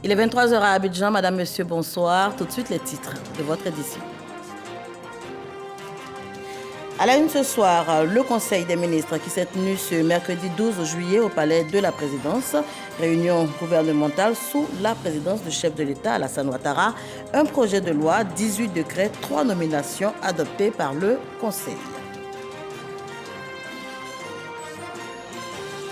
Il est 23 heures à Abidjan. Madame, Monsieur, bonsoir. Tout de suite, les titres de votre édition. À la une ce soir, le Conseil des ministres qui s'est tenu ce mercredi 12 juillet au palais de la présidence. Réunion gouvernementale sous la présidence du chef de l'État, Alassane Ouattara. Un projet de loi, 18 décrets, 3 nominations adoptées par le Conseil.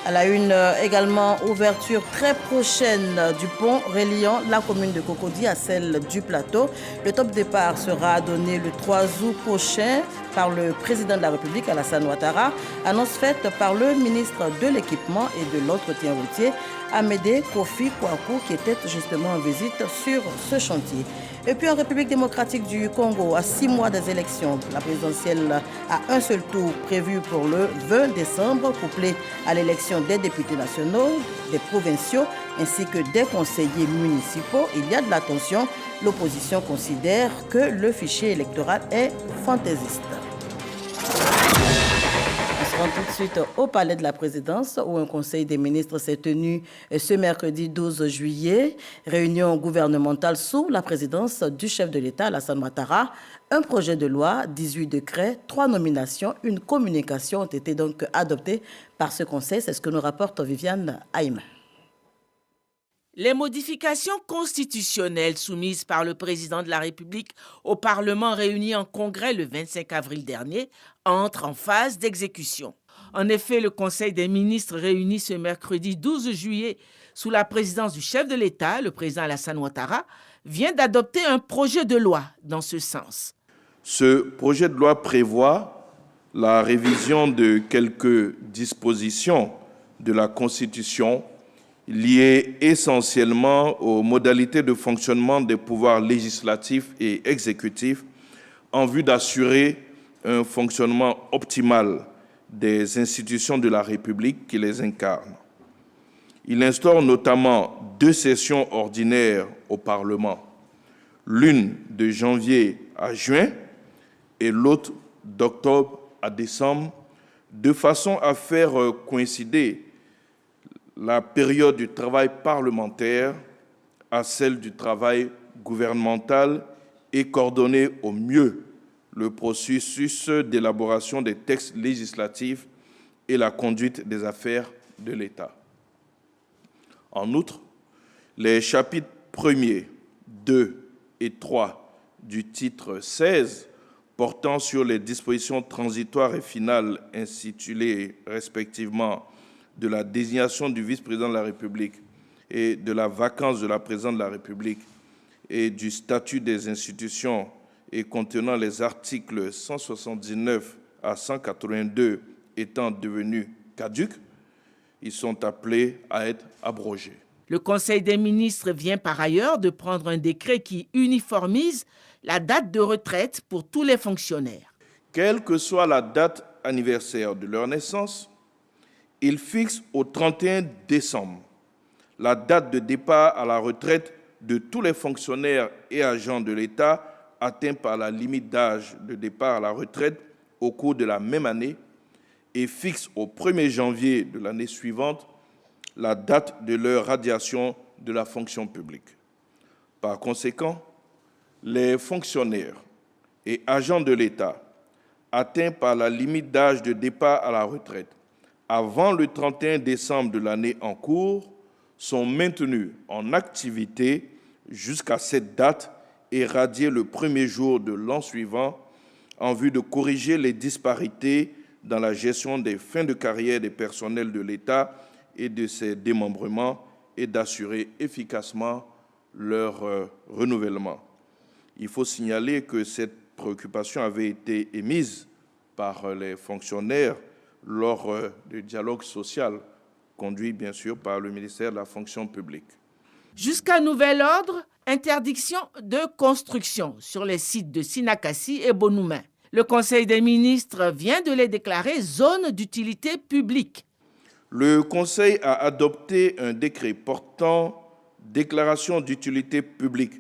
À la une également, ouverture très prochaine du pont reliant la commune de Cocody à celle du plateau. Le top départ sera donné le 3 août prochain par le président de la République, Alassane Ouattara. Annonce faite par le ministre de l'Équipement et de l'Entretien routier, Amédée Kofi Kouakou, qui était justement en visite sur ce chantier. Et puis en République démocratique du Congo, à 6 mois des élections, la présidentielle a un seul tour prévu pour le 20 décembre, couplé à l'élection des députés nationaux, des provinciaux ainsi que des conseillers municipaux. Il y a de la tension. L'opposition considère que le fichier électoral est fantaisiste. Tout de suite au palais de la présidence où un conseil des ministres s'est tenu ce mercredi 12 juillet. Réunion gouvernementale sous la présidence du chef de l'État, Alassane Ouattara. Un projet de loi, 18 décrets, 3 nominations, une communication ont été donc adoptées par ce conseil. C'est ce que nous rapporte Viviane Haïm. Les modifications constitutionnelles soumises par le président de la République au Parlement réuni en congrès le 25 avril dernier entrent en phase d'exécution. En effet, le Conseil des ministres réuni ce mercredi 12 juillet sous la présidence du chef de l'État, le président Alassane Ouattara, vient d'adopter un projet de loi dans ce sens. Ce projet de loi prévoit la révision de quelques dispositions de la Constitution liées essentiellement aux modalités de fonctionnement des pouvoirs législatifs et exécutifs en vue d'assurer un fonctionnement optimal des institutions de la République qui les incarnent. Il instaure notamment 2 sessions ordinaires au Parlement, l'une de janvier à juin et l'autre d'octobre à décembre, de façon à faire coïncider la période du travail parlementaire à celle du travail gouvernemental et coordonner au mieux le processus d'élaboration des textes législatifs et la conduite des affaires de l'État. En outre, les chapitres 1er, 2 et 3 du titre 16 portant sur les dispositions transitoires et finales intitulées respectivement de la désignation du vice-président de la République et de la vacance de la présidente de la République et du statut des institutions et contenant les articles 179 à 182 étant devenus caducs, ils sont appelés à être abrogés. Le Conseil des ministres vient par ailleurs de prendre un décret qui uniformise la date de retraite pour tous les fonctionnaires. Quelle que soit la date anniversaire de leur naissance, il fixe au 31 décembre la date de départ à la retraite de tous les fonctionnaires et agents de l'État atteints par la limite d'âge de départ à la retraite au cours de la même année et fixe au 1er janvier de l'année suivante la date de leur radiation de la fonction publique. Par conséquent, les fonctionnaires et agents de l'État atteints par la limite d'âge de départ à la retraite avant le 31 décembre de l'année en cours sont maintenus en activité jusqu'à cette date et radiés le 1er jour de l'an suivant en vue de corriger les disparités dans la gestion des fins de carrière des personnels de l'État et de ses démembrements et d'assurer efficacement leur renouvellement. Il faut signaler que cette préoccupation avait été émise par les fonctionnaires lors du dialogue social conduit bien sûr par le ministère de la fonction publique. Jusqu'à nouvel ordre, interdiction de construction sur les sites de Sinakassi et Bonoumen. Le Conseil des ministres vient de les déclarer zones d'utilité publique. Le Conseil a adopté un décret portant déclaration d'utilité publique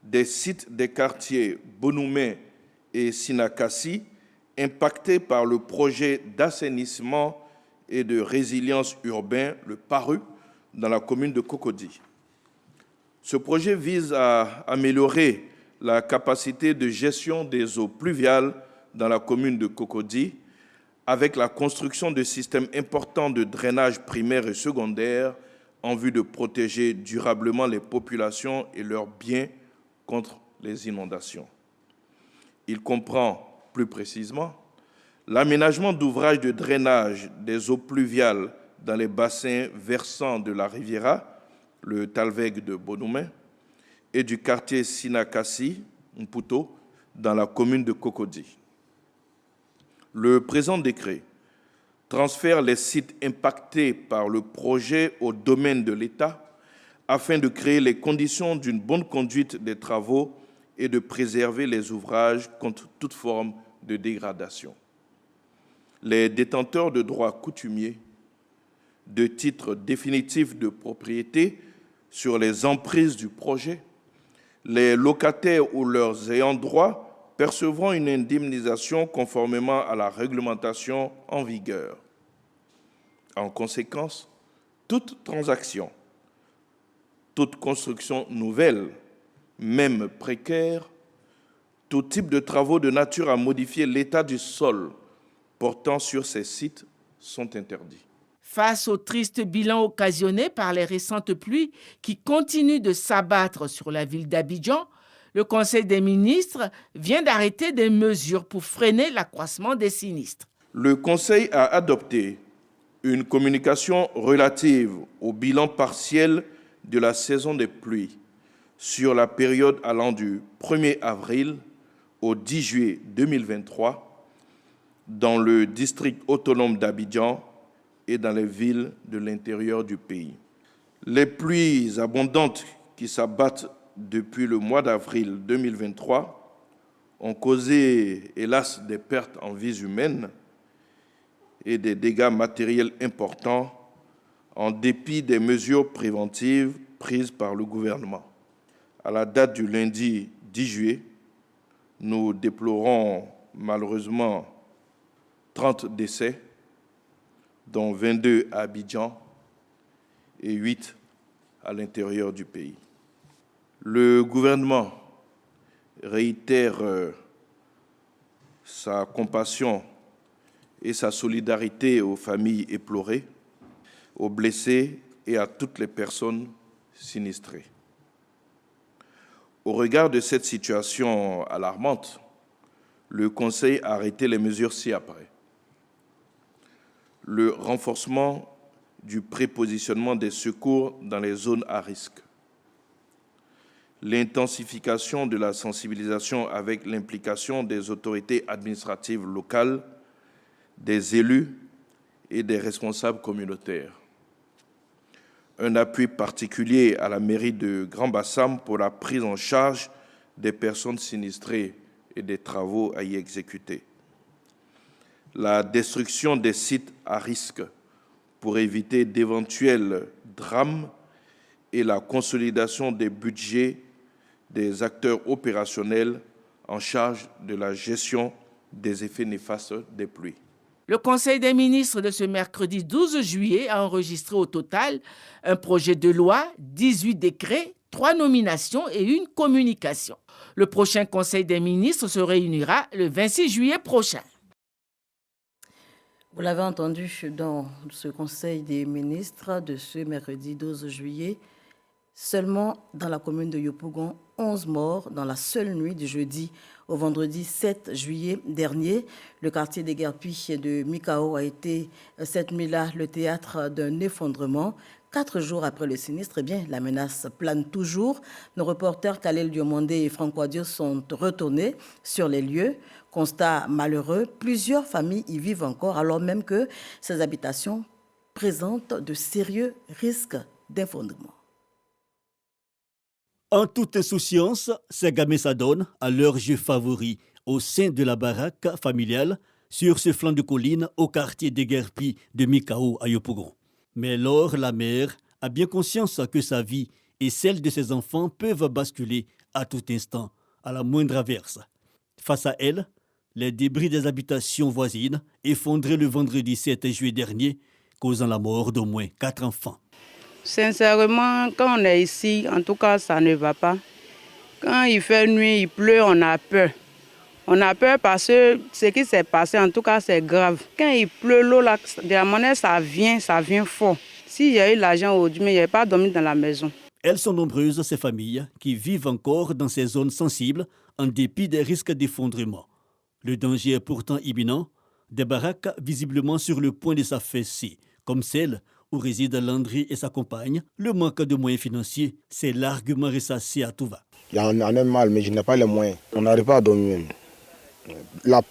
des sites des quartiers Bonoumen et Sinakassi impactés par le projet d'assainissement et de résilience urbain, le PARU, dans la commune de Cocody. Ce projet vise à améliorer la capacité de gestion des eaux pluviales dans la commune de Cocody avec la construction de systèmes importants de drainage primaire et secondaire en vue de protéger durablement les populations et leurs biens contre les inondations. Il comprend plus précisément l'aménagement d'ouvrages de drainage des eaux pluviales dans les bassins versants de la Riviera, le Talweg de Bonoumen, et du quartier Sinakasi, Mputo, dans la commune de Cocody. Le présent décret transfère les sites impactés par le projet au domaine de l'État afin de créer les conditions d'une bonne conduite des travaux et de préserver les ouvrages contre toute forme de dégradation. Les détenteurs de droits coutumiers, de titres définitifs de propriété sur les emprises du projet, les locataires ou leurs ayants droit percevront une indemnisation conformément à la réglementation en vigueur. En conséquence, toute transaction, toute construction nouvelle, même précaire, tout type de travaux de nature à modifier l'état du sol portant sur ces sites sont interdits. Face au triste bilan occasionné par les récentes pluies qui continuent de s'abattre sur la ville d'Abidjan, le Conseil des ministres vient d'arrêter des mesures pour freiner l'accroissement des sinistres. Le Conseil a adopté une communication relative au bilan partiel de la saison des pluies sur la période allant du 1er avril au 10 juillet 2023 dans le district autonome d'Abidjan et dans les villes de l'intérieur du pays. Les pluies abondantes qui s'abattent depuis le mois d'avril 2023 ont causé, hélas, des pertes en vies humaines et des dégâts matériels importants en dépit des mesures préventives prises par le gouvernement. À la date du lundi 10 juillet, nous déplorons malheureusement 30 décès, dont 22 à Abidjan et 8 à l'intérieur du pays. Le gouvernement réitère sa compassion et sa solidarité aux familles éplorées, aux blessés et à toutes les personnes sinistrées. Au regard de cette situation alarmante, le Conseil a arrêté les mesures ci-après. Le renforcement du prépositionnement des secours dans les zones à risque, l'intensification de la sensibilisation avec l'implication des autorités administratives locales, des élus et des responsables communautaires. Un appui particulier à la mairie de Grand-Bassam pour la prise en charge des personnes sinistrées et des travaux à y exécuter. La destruction des sites à risque pour éviter d'éventuels drames et la consolidation des budgets des acteurs opérationnels en charge de la gestion des effets néfastes des pluies. Le Conseil des ministres de ce mercredi 12 juillet a enregistré au total un projet de loi, 18 décrets, 3 nominations et une communication. Le prochain Conseil des ministres se réunira le 26 juillet prochain. Vous l'avez entendu dans ce Conseil des ministres de ce mercredi 12 juillet, seulement dans la commune de Yopougon, 11 morts dans la seule nuit du jeudi au vendredi 7 juillet dernier. Le quartier des Guerpis de Mikao a été cette nuit-là le théâtre d'un effondrement. 4 jours après le sinistre, eh bien, la menace plane toujours. Nos reporters Khalil Diomandé et Franck Wadio sont retournés sur les lieux. Constat malheureux, plusieurs familles y vivent encore, alors même que ces habitations présentent de sérieux risques d'effondrement. En toute insouciance, ces gamins s'adonnent à leur jeu favori au sein de la baraque familiale sur ce flanc de colline au quartier des Guerpis de Mikao à Yopougon. Mais Laure, la mère, a bien conscience que sa vie et celle de ses enfants peuvent basculer à tout instant, à la moindre averse. Face à elle, les débris des habitations voisines effondrés le vendredi 7 juillet dernier, causant la mort d'au moins 4 enfants. Sincèrement, quand on est ici, en tout cas, ça ne va pas. Quand il fait nuit, il pleut, on a peur. On a peur parce que ce qui s'est passé, en tout cas, c'est grave. Quand il pleut, l'eau, de la monnaie, ça vient fort. S'il y a eu l'argent aujourd'hui, mais il n'y avait pas dormi dans la maison. Elles sont nombreuses, ces familles, qui vivent encore dans ces zones sensibles en dépit des risques d'effondrement. Le danger est pourtant imminent. Des baraques visiblement sur le point de s'affaisser, comme celle où résident Landry et sa compagne. Le manque de moyens financiers, c'est l'argument ressassé à tout va. Il y en a mal, mais je n'ai pas les moyens. On n'arrive pas à dormir même.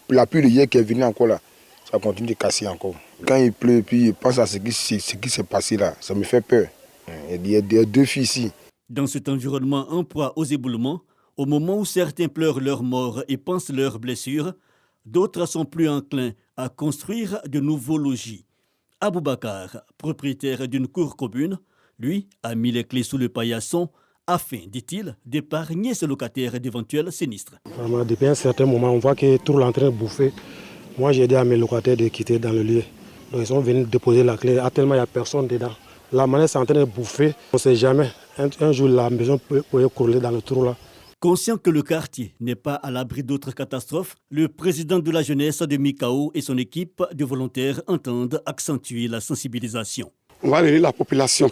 La pluie de hier qui est venue encore là, ça continue de casser encore. Quand il pleut, puis je pense à ce qui s'est passé là, ça me fait peur. Il y a 2 filles ici. Dans cet environnement en proie aux éboulements, au moment où certains pleurent leur mort et pensent leurs blessures, d'autres sont plus enclins à construire de nouveaux logis. Aboubakar, propriétaire d'une cour commune, lui a mis les clés sous le paillasson afin, dit-il, d'épargner ses locataires d'éventuels sinistres. Vraiment, depuis un certain moment, on voit que tout est en train de bouffer. Moi, j'ai dit à mes locataires de quitter dans le lieu. Donc, ils sont venus déposer la clé. Tellement il n'y a personne dedans. La manette est en train de bouffer. On ne sait jamais. Un jour, la maison peut couler dans le trou là. Conscient que le quartier n'est pas à l'abri d'autres catastrophes, le président de la jeunesse de Mikao et son équipe de volontaires entendent accentuer la sensibilisation. On va réunir la population.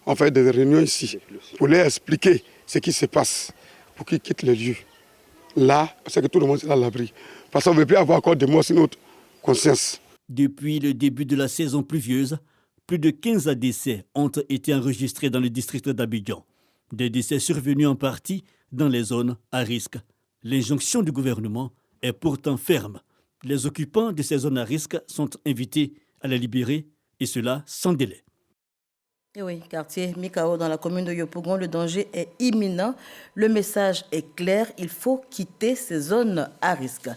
On fait des réunions ici pour leur expliquer ce qui se passe, pour qu'ils quittent le lieu. Là, c'est que tout le monde est à l'abri. Parce qu'on ne veut plus avoir encore de morts sur notre conscience. Depuis le début de la saison pluvieuse, plus de 15 décès ont été enregistrés dans le district d'Abidjan. Des décès survenus en partie dans les zones à risque. L'injonction du gouvernement est pourtant ferme. Les occupants de ces zones à risque sont invités à les libérer, et cela sans délai. Et oui, quartier Mikao dans la commune de Yopougon, le danger est imminent. Le message est clair, il faut quitter ces zones à risque.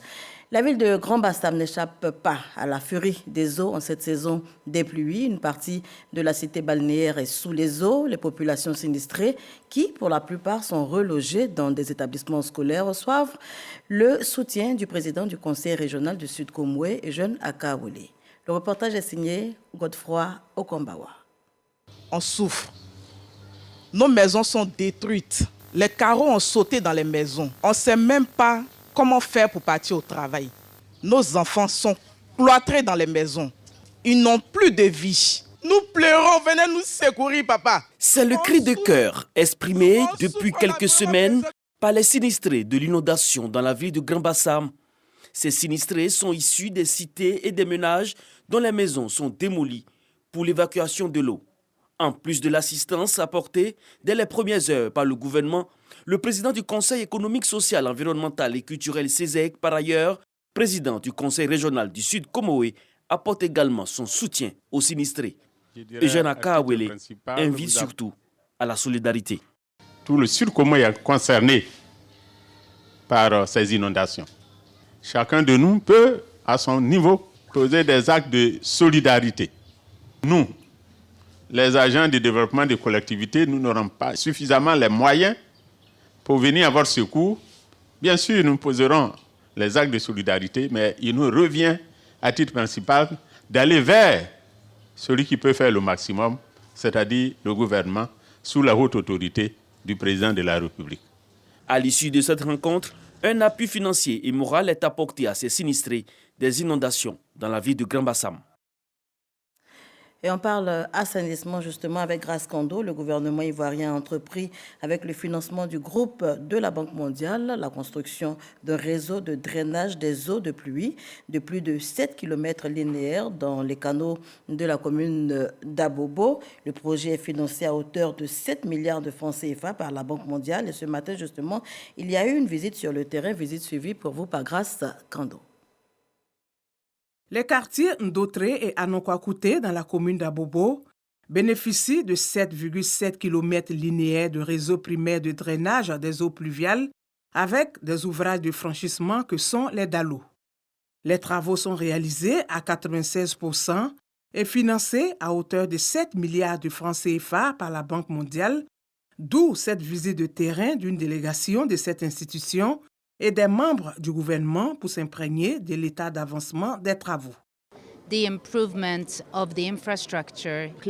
La ville de Grand Bassam n'échappe pas à la furie des eaux en cette saison des pluies. Une partie de la cité balnéaire est sous les eaux. Les populations sinistrées, qui pour la plupart sont relogées dans des établissements scolaires, reçoivent le soutien du président du conseil régional du Sud Komoué, Jeune Akawole. Le reportage est signé Godefroy Okombawa. On souffre. Nos maisons sont détruites. Les carreaux ont sauté dans les maisons. On ne sait même pas comment faire pour partir au travail. Nos enfants sont cloîtrés dans les maisons. Ils n'ont plus de vie. Nous pleurons, venez nous secourir, papa. C'est le cri de cœur exprimé depuis quelques semaines par les sinistrés de l'inondation dans la ville de Grand Bassam. Ces sinistrés sont issus des cités et des ménages dont les maisons sont démolies pour l'évacuation de l'eau. En plus de l'assistance apportée dès les premières heures par le gouvernement, le président du Conseil économique, social, environnemental et culturel CESEC, par ailleurs, président du Conseil régional du Sud Komoué, apporte également son soutien aux sinistrés. Eugène Akawele invite surtout à la solidarité. Tout le Sud Komoué est concerné par ces inondations. Chacun de nous peut, à son niveau, poser des actes de solidarité. Nous, les agents de développement des collectivités, nous n'aurons pas suffisamment les moyens pour venir à votre secours. Bien sûr, nous poserons les actes de solidarité, mais il nous revient, à titre principal, d'aller vers celui qui peut faire le maximum, c'est-à-dire le gouvernement, sous la haute autorité du président de la République. À l'issue de cette rencontre, un appui financier et moral est apporté à ces sinistrés des inondations dans la ville de Grand Bassam. Et on parle assainissement justement avec Grace Kando. Le gouvernement ivoirien a entrepris avec le financement du groupe de la Banque mondiale la construction d'un réseau de drainage des eaux de pluie de plus de 7 km linéaires dans les canaux de la commune d'Abobo. Le projet est financé à hauteur de 7 milliards de francs CFA par la Banque mondiale. Et ce matin justement, il y a eu une visite sur le terrain, visite suivie pour vous par Grace Kando. Les quartiers Ndotré et Anokwakouté dans la commune d'Abobo bénéficient de 7,7 km linéaires de réseau primaire de drainage des eaux pluviales avec des ouvrages de franchissement que sont les dallos. Les travaux sont réalisés à 96% et financés à hauteur de 7 milliards de francs CFA par la Banque mondiale, d'où cette visite de terrain d'une délégation de cette institution et des membres du gouvernement pour s'imprégner de l'état d'avancement des travaux. La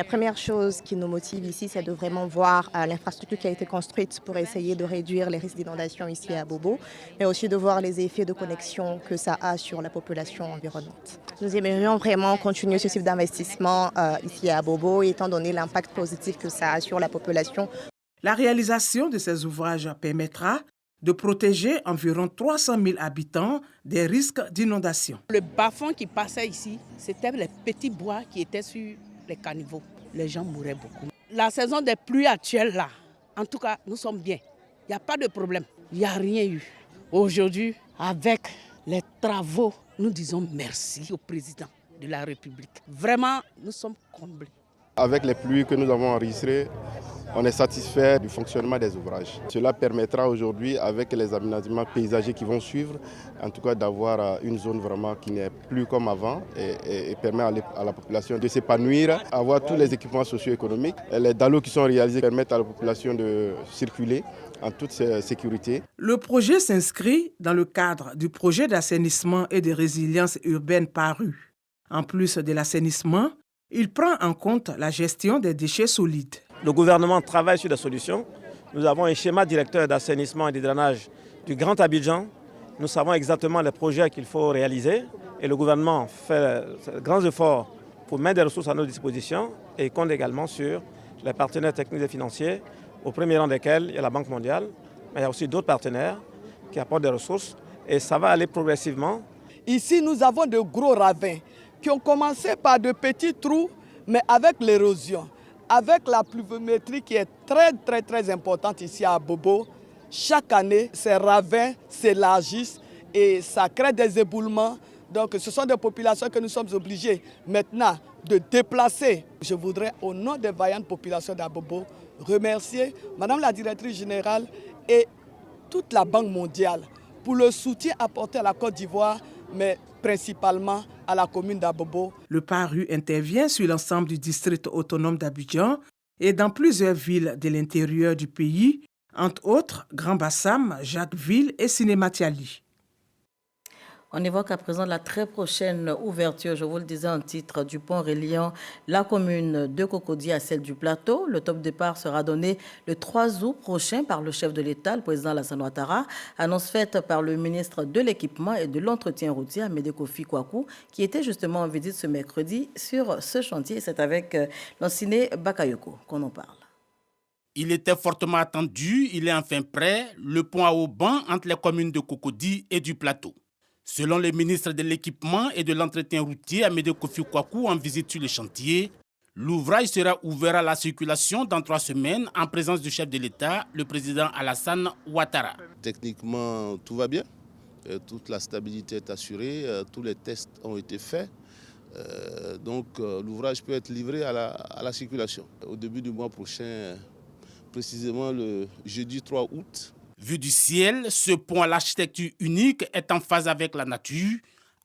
première chose qui nous motive ici, c'est de vraiment voir l'infrastructure qui a été construite pour essayer de réduire les risques d'inondation ici à Bobo, mais aussi de voir les effets de connexion que ça a sur la population environnante. Nous aimerions vraiment continuer ce type d'investissement ici à Bobo, étant donné l'impact positif que ça a sur la population. La réalisation de ces ouvrages permettra de protéger environ 300 000 habitants des risques d'inondation. Le bas-fond qui passait ici, c'était les petits bois qui étaient sur les caniveaux. Les gens mouraient beaucoup. La saison des pluies actuelles, là, en tout cas, nous sommes bien. Il n'y a pas de problème. Il n'y a rien eu. Aujourd'hui, avec les travaux, nous disons merci au président de la République. Vraiment, nous sommes comblés. Avec les pluies que nous avons enregistrées, on est satisfait du fonctionnement des ouvrages. Cela permettra aujourd'hui, avec les aménagements paysagers qui vont suivre, en tout cas d'avoir une zone vraiment qui n'est plus comme avant et permet à la population de s'épanouir, avoir tous les équipements socio-économiques. Les dallos qui sont réalisés permettent à la population de circuler en toute sécurité. Le projet s'inscrit dans le cadre du projet d'assainissement et de résilience urbaine PARU. En plus de l'assainissement, il prend en compte la gestion des déchets solides. Le gouvernement travaille sur des solutions. Nous avons un schéma directeur d'assainissement et de drainage du Grand Abidjan. Nous savons exactement les projets qu'il faut réaliser et le gouvernement fait de grands efforts pour mettre des ressources à notre disposition et compte également sur les partenaires techniques et financiers, au premier rang desquels il y a la Banque mondiale, mais il y a aussi d'autres partenaires qui apportent des ressources et ça va aller progressivement. Ici, nous avons de gros ravins qui ont commencé par de petits trous, mais avec l'érosion, avec la pluviométrie qui est très importante ici à Bobo, chaque année, ces ravins s'élargissent et ça crée des éboulements. Donc ce sont des populations que nous sommes obligés maintenant de déplacer. Je voudrais, au nom des vaillantes populations d'Abobo, remercier Madame la directrice générale et toute la Banque mondiale pour le soutien apporté à la Côte d'Ivoire, mais principalement à la commune d'Abobo. Le PARU intervient sur l'ensemble du district autonome d'Abidjan et dans plusieurs villes de l'intérieur du pays, entre autres Grand Bassam, Jacquesville et Sinématiali. On évoque à présent la très prochaine ouverture, je vous le disais en titre, du pont reliant la commune de Cocody à celle du Plateau. Le top départ sera donné le 3 août prochain par le chef de l'État, le président Alassane Ouattara. Annonce faite par le ministre de l'Équipement et de l'Entretien routier, Amédée Kofi Kwaku, qui était justement en visite ce mercredi sur ce chantier. C'est avec Lanciné Bakayoko qu'on en parle. Il était fortement attendu, il est enfin prêt, le pont à haut banc entre les communes de Cocody et du Plateau. Selon le ministre de l'Équipement et de l'Entretien routier, Amédée Kofi Kwaku, en visite sur le chantier, l'ouvrage sera ouvert à la circulation dans 3 semaines en présence du chef de l'État, le président Alassane Ouattara. Techniquement, tout va bien. Toute la stabilité est assurée, tous les tests ont été faits. Donc l'ouvrage peut être livré à la circulation. Au début du mois prochain, précisément le jeudi 3 août. Vu du ciel, ce pont à l'architecture unique est en phase avec la nature,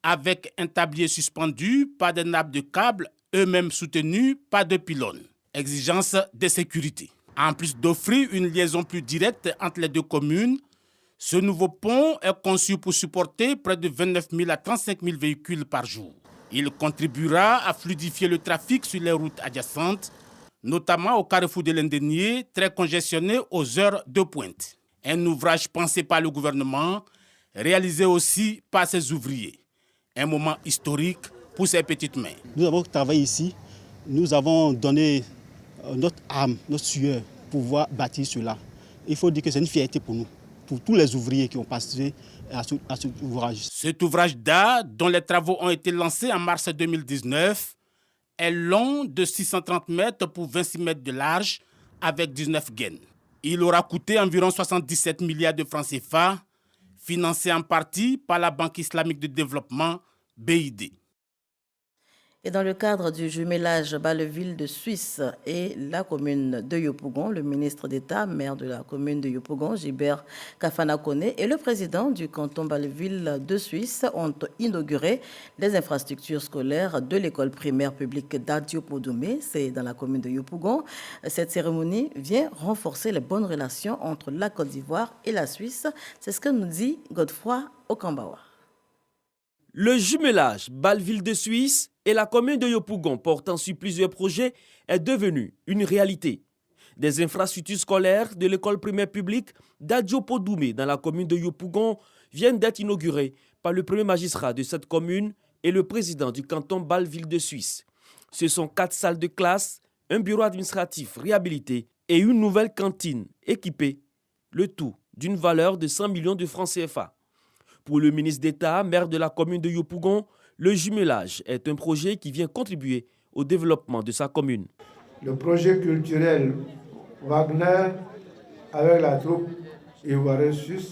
avec un tablier suspendu, pas de nappe de câbles, eux-mêmes soutenus, pas de pylônes. Exigence de sécurité. En plus d'offrir une liaison plus directe entre les 2 communes, ce nouveau pont est conçu pour supporter près de 29 000 à 35 000 véhicules par jour. Il contribuera à fluidifier le trafic sur les routes adjacentes, notamment au carrefour de l'Indénié, très congestionné aux heures de pointe. Un ouvrage pensé par le gouvernement, réalisé aussi par ses ouvriers. Un moment historique pour ces petites mains. Nous avons travaillé ici, nous avons donné notre âme, notre sueur pour pouvoir bâtir cela. Il faut dire que c'est une fierté pour nous, pour tous les ouvriers qui ont passé à cet ouvrage. Cet ouvrage d'art, dont les travaux ont été lancés en mars 2019, est long de 630 mètres pour 26 mètres de large, avec 19 gaines. Il aura coûté environ 77 milliards de francs CFA, financé en partie par la Banque islamique de développement, BID. Et dans le cadre du jumelage Bâle-Ville de Suisse et la commune de Yopougon, le ministre d'État, maire de la commune de Yopougon, Gilbert Kafana-Kone, et le président du canton Bâle-Ville de Suisse ont inauguré les infrastructures scolaires de l'école primaire publique d'Adiopodoume, c'est dans la commune de Yopougon. Cette cérémonie vient renforcer les bonnes relations entre la Côte d'Ivoire et la Suisse. C'est ce que nous dit Godefroy Okambawa. Le jumelage Bâle-Ville de Suisse et la commune de Yopougon portant sur plusieurs projets est devenu une réalité. Des infrastructures scolaires de l'école primaire publique d'Adjopodoumé dans la commune de Yopougon viennent d'être inaugurées par le premier magistrat de cette commune et le président du canton Bâle-Ville de Suisse. Ce sont 4 salles de classe, un bureau administratif réhabilité et une nouvelle cantine équipée, le tout d'une valeur de 100 millions de francs CFA. Pour le ministre d'État, maire de la commune de Yopougon, le jumelage est un projet qui vient contribuer au développement de sa commune. Le projet culturel Wagner avec la troupe ivoirienne suisse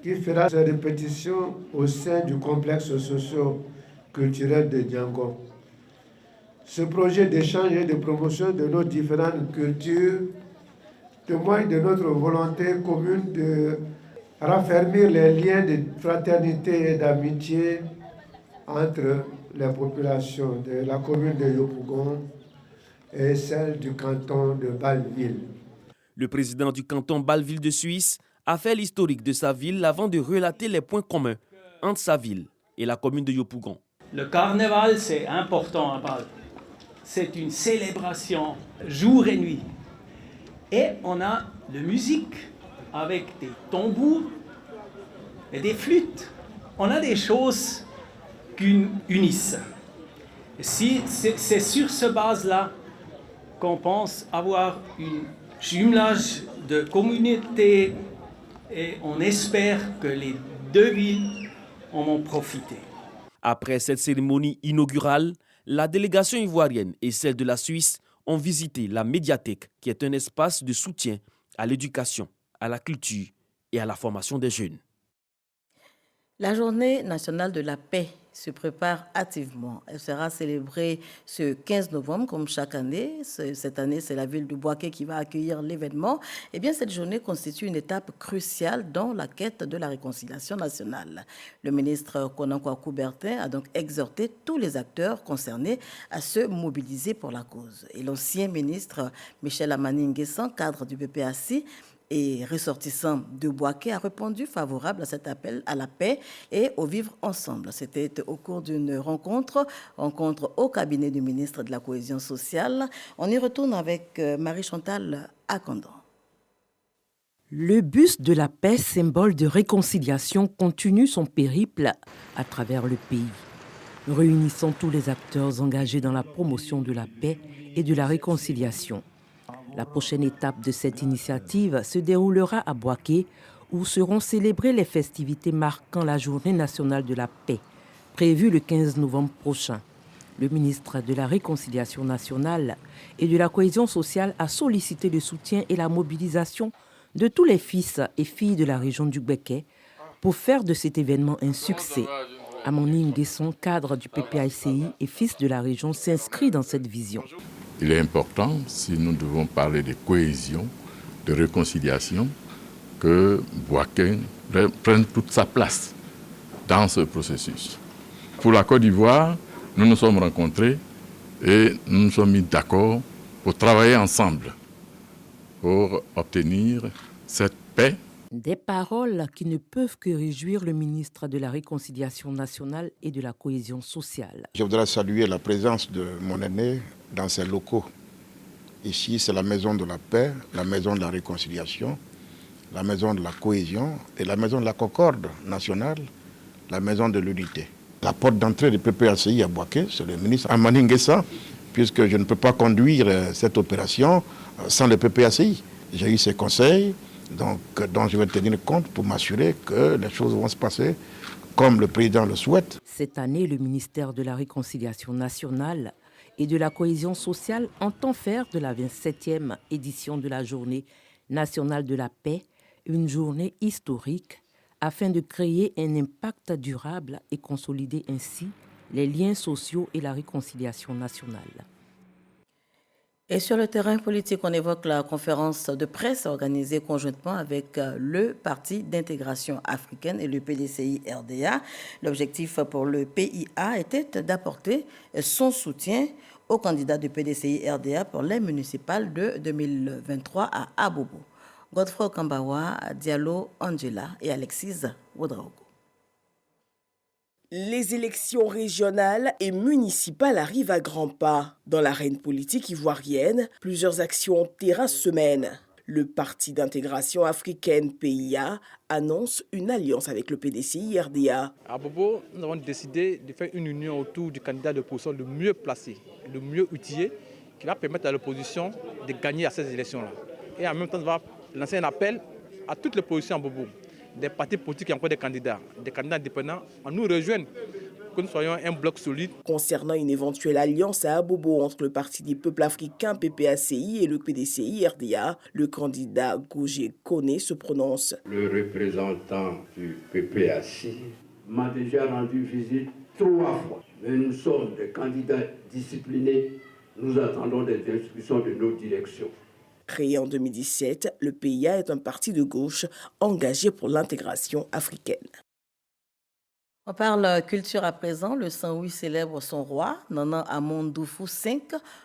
qui fera ses répétitions au sein du complexe socio-culturel de Django. Ce projet d'échange et de promotion de nos différentes cultures témoigne de notre volonté commune de raffermir les liens de fraternité et d'amitié entre les populations de la commune de Yopougon et celle du canton de Bâle-Ville. Le président du canton Bâle-Ville de Suisse a fait l'historique de sa ville avant de relater les points communs entre sa ville et la commune de Yopougon. Le carnaval, c'est important à Bâle. C'est une célébration jour et nuit. Et on a la musique avec des tambours et des flûtes. On a des choses qui unissent. Si c'est sur ce base-là qu'on pense avoir un jumelage de communautés et on espère que les 2 villes en vont profiter. Après cette cérémonie inaugurale, la délégation ivoirienne et celle de la Suisse ont visité la médiathèque qui est un espace de soutien à l'éducation, à la culture et à la formation des jeunes. La journée nationale de la paix se prépare hâtivement. Elle sera célébrée ce 15 novembre comme chaque année. Cette année, c'est la ville de Bouaké qui va accueillir l'événement. Eh bien, cette journée constitue une étape cruciale dans la quête de la réconciliation nationale. Le ministre Konan Kouakou-Bertin a donc exhorté tous les acteurs concernés à se mobiliser pour la cause. Et l'ancien ministre Michel Amani Nguessan, cadre du PPAC, et ressortissant de Bouaké, a répondu favorable à cet appel à la paix et au vivre ensemble. C'était au cours d'une rencontre au cabinet du ministre de la Cohésion sociale. On y retourne avec Marie-Chantal Akandon. Le bus de la paix, symbole de réconciliation, continue son périple à travers le pays, réunissant tous les acteurs engagés dans la promotion de la paix et de la réconciliation. La prochaine étape de cette initiative se déroulera à Bouaké, où seront célébrées les festivités marquant la Journée nationale de la paix, prévue le 15 novembre prochain. Le ministre de la Réconciliation nationale et de la Cohésion sociale a sollicité le soutien et la mobilisation de tous les fils et filles de la région du Béquet pour faire de cet événement un succès. Amani Nguessan, cadre du PPACI et fils de la région, s'inscrit dans cette vision. Il est important, si nous devons parler de cohésion, de réconciliation, que Bouaké prenne toute sa place dans ce processus. Pour la Côte d'Ivoire, nous nous sommes rencontrés et nous nous sommes mis d'accord pour travailler ensemble pour obtenir cette paix. Des paroles qui ne peuvent que réjouir le ministre de la Réconciliation nationale et de la Cohésion sociale. Je voudrais saluer la présence de mon aîné dans ses locaux. Ici, c'est la maison de la paix, la maison de la réconciliation, la maison de la cohésion et la maison de la concorde nationale, la maison de l'unité. La porte d'entrée du PPACI à Bouaké, c'est le ministre Amani Nguessan, puisque je ne peux pas conduire cette opération sans le PPACI. J'ai eu ses conseils, dont je vais tenir compte pour m'assurer que les choses vont se passer comme le président le souhaite. Cette année, le ministère de la Réconciliation nationale et de la Cohésion sociale entend faire de la 27e édition de la Journée nationale de la paix une journée historique afin de créer un impact durable et consolider ainsi les liens sociaux et la réconciliation nationale. Et sur le terrain politique, on évoque la conférence de presse organisée conjointement avec le Parti d'intégration africaine et le PDCI-RDA. L'objectif pour le PIA était d'apporter son soutien aux candidats du PDCI-RDA pour les municipales de 2023 à Abobo. Godfrey Kambawa, Diallo Angela et Alexis Ouedraogo. Les élections régionales et municipales arrivent à grands pas. Dans l'arène politique ivoirienne, plusieurs actions ont terrain semaine. Le Parti d'intégration africaine PIA annonce une alliance avec le PDCI-RDA. À Bobo, nous avons décidé de faire une union autour du candidat de l'opposition le mieux placé, le mieux outillé, qui va permettre à l'opposition de gagner à ces élections-là. Et en même temps, nous allons lancer un appel à toute l'opposition à Bobo, des partis politiques et encore des candidats indépendants, à nous rejoindre, que nous soyons un bloc solide. Concernant une éventuelle alliance à Abobo entre le Parti des peuples africains PPACI et le PDCI-RDA, le candidat Gogé Koné se prononce. Le représentant du PPACI m'a déjà rendu visite 3 fois. Mais nous sommes des candidats disciplinés. Nous attendons des instructions de nos directions. Créé en 2017, le PIA est un parti de gauche engagé pour l'intégration africaine. On parle culture à présent. Le Saint-Louis célèbre son roi, Nana Amondoufou V,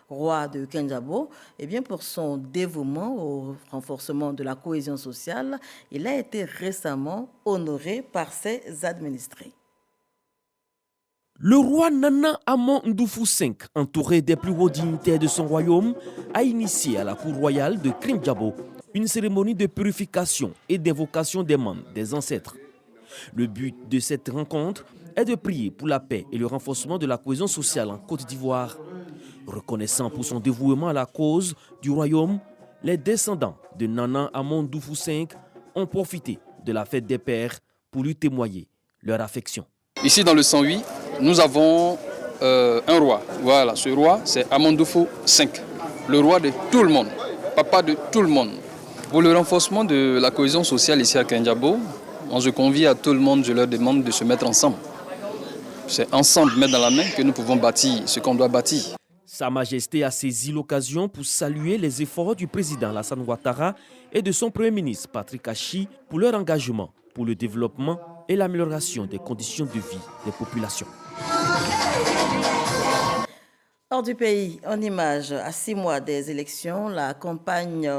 roi de Kendjabo. Et bien pour son dévouement au renforcement de la cohésion sociale, il a été récemment honoré par ses administrés. Le roi Nana Amondoufou V, entouré des plus hauts dignitaires de son royaume, a initié à la cour royale de Kendjabo une cérémonie de purification et d'invocation des membres des ancêtres. Le but de cette rencontre est de prier pour la paix et le renforcement de la cohésion sociale en Côte d'Ivoire. Reconnaissant pour son dévouement à la cause du royaume, les descendants de Nana Amondoufou V ont profité de la fête des pères pour lui témoigner leur affection. Ici dans le 108, nous avons un roi. Voilà, ce roi, c'est Amondoufou V, le roi de tout le monde, papa de tout le monde. Pour le renforcement de la cohésion sociale ici à Kendjabo, je convie à tout le monde, je leur demande de se mettre ensemble. C'est ensemble, main dans la main, que nous pouvons bâtir ce qu'on doit bâtir. Sa Majesté a saisi l'occasion pour saluer les efforts du président Alassane Ouattara et de son Premier ministre Patrick Achi pour leur engagement pour le développement et l'amélioration des conditions de vie des populations. Hors du pays, en images, à 6 mois des élections, la campagne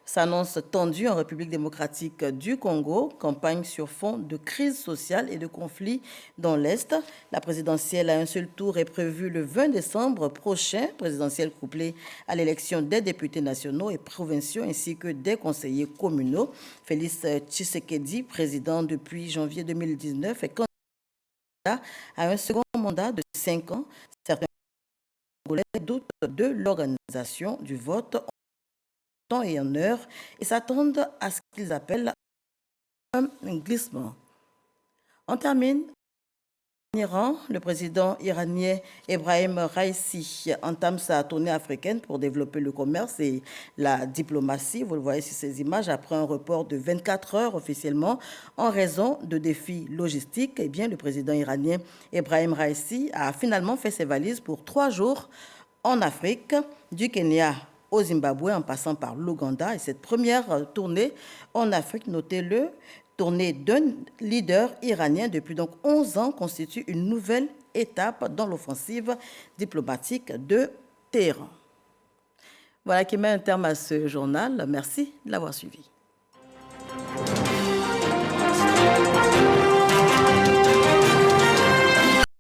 s'annonce tendue en République démocratique du Congo, campagne sur fond de crise sociale et de conflits dans l'Est. La présidentielle à un seul tour est prévue le 20 décembre prochain, présidentielle couplée à l'élection des députés nationaux et provinciaux ainsi que des conseillers communaux. Félix Tshisekedi, président depuis janvier 2019, est candidat à un second mandat de 5 ans. Certains doutent de l'organisation du vote en temps et en heure et s'attendent à ce qu'ils appellent un glissement. On termine. En Iran, le président iranien Ebrahim Raisi entame sa tournée africaine pour développer le commerce et la diplomatie. Vous le voyez sur ces images, après un report de 24 heures officiellement en raison de défis logistiques. Eh bien, le président iranien Ebrahim Raisi a finalement fait ses valises pour 3 jours en Afrique, du Kenya au Zimbabwe en passant par l'Ouganda. Et cette première tournée en Afrique, notez-le, tournée d'un leader iranien depuis donc 11 ans constitue une nouvelle étape dans l'offensive diplomatique de Téhéran. Voilà qui met un terme à ce journal. Merci de l'avoir suivi.